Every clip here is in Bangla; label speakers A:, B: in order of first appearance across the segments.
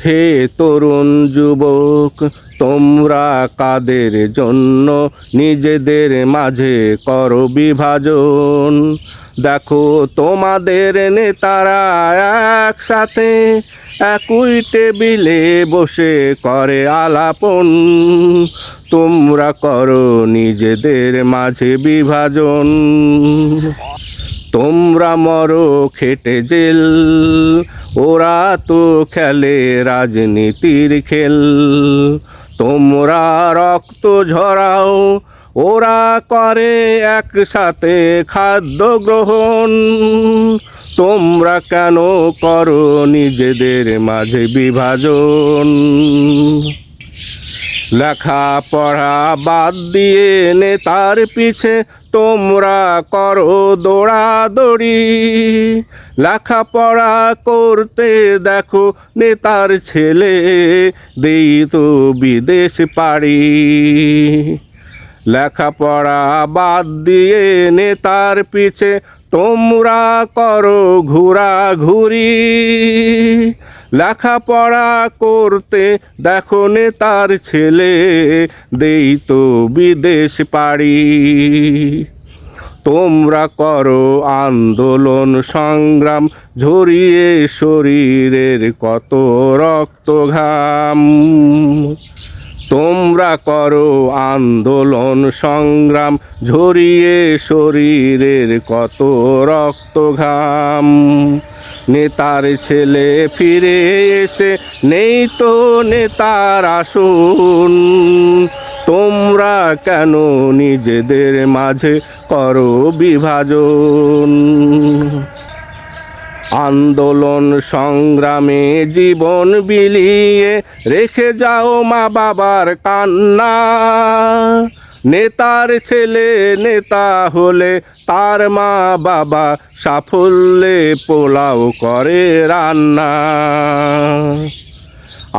A: হে তরুণ যুবক, তোমরা কাদের জন্য নিজেদের মাঝে করো বিভাজন? দেখো তোমাদের নেতারা একসাথে একই টেবিলে বসে করে আলাপন। তোমরা করো নিজেদের মাঝে বিভাজন। তোমরা মরো খেটে জেল, ওরা তো খেলে রাজনীতির খেল। তোমরা রক্ত ঝরাও, ওরা করে একসাথে খাদ্য গ্রহণ। তোমরা কেন করো নিজেদের মাঝে বিভাজন? লেখাপড়া বাদ দিয়ে নেতার পিছে তোমরা করো দৌড়াদৌড়ি। লেখাপড়া করতে দেখো নেতার ছেলে দেই তো বিদেশ পাড়ি। লেখাপড়া বাদ দিয়ে নেতার পিছে তোমরা করো ঘোরাঘুরি। লেখাপড়া করতে দেখো নেতার ছেলে দেই তো বিদেশ পাড়ি। তোমরা করো আন্দোলন সংগ্রাম, ঝরিয়ে শরীরের কত রক্ত ঘাম। তোমরা করো আন্দোলন সংগ্রাম, ঝরিয়ে শরীরের কত রক্ত ঘাম। নেতার ছেলে ফিরে এসে নেই তো নেতার আসন। তোমরা কেন নিজেদের মাঝে করো বিভাজন? আন্দোলন সংগ্রামে জীবন বিলিয়ে রেখে যাও মা বাবার কান্না। নেতার ছেলে নেতা হলে তার মা বাবা সাফল্যে পোলাও করে রান্না।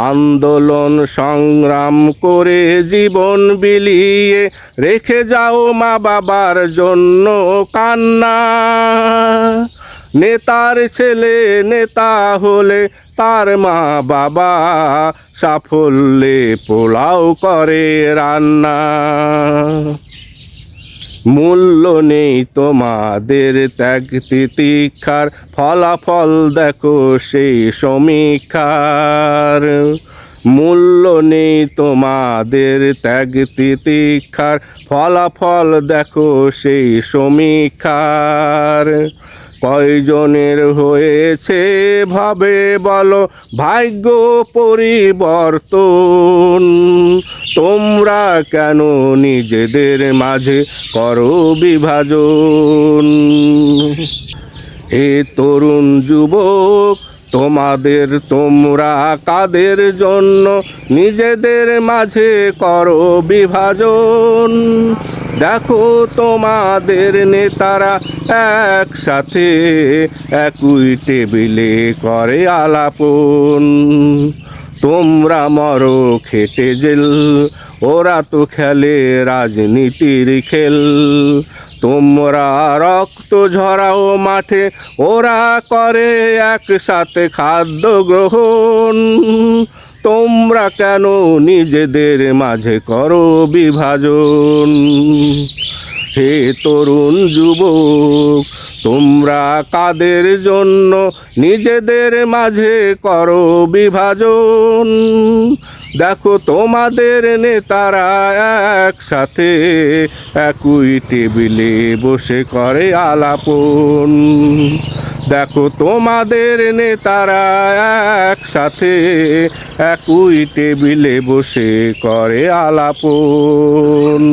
A: আন্দোলন সংগ্রাম করে জীবন বিলিয়ে রেখে যাও মা বাবার জন্য কান্না। নেতার ছেলে নেতা হলে তার মা বাবা সাফল্যে পোলাও করে রান্না। মূল্য নেই তোমাদের ত্যাগ তিতিক্ষার, ফলাফল দেখো সেই সমীক্ষার। মূল্য নেই তোমাদের ত্যাগ তিতিক্ষার, ফলাফল দেখো সেই সমীক্ষার। কয়জনের হয়েছে ভাবে বলো ভাগ্য পরিবর্তন? তোমরা কেন নিজেদের মাঝে করো বিভাজন? হে তরুণ যুবক, তোমরা কাদের জন্য নিজেদের মাঝে করো বিভাজন? দেখো তোমাদের নেতারা একসাথে একই টেবিলে করে আলাপন। তোমরা মরো খেটে জেল, ওরা তো খেলে রাজনীতির খেল। তোমরা রক্ত ঝরাও মাঠে, ওরা করে একসাথে খাদ্য গ্রহণ। তোমরা কেন নিজেদের মাঝে করো বিভাজন? হে তরুণ যুবক, তোমরা কাদের জন্য নিজেদের মাঝে করো বিভাজন? দেখো তোমাদের নেতারা একসাথে একই টেবিলে বসে করে আলাপন। দেখো তোমাদের নেতারা একসাথে একই টেবিলে বসে করে আলাপন।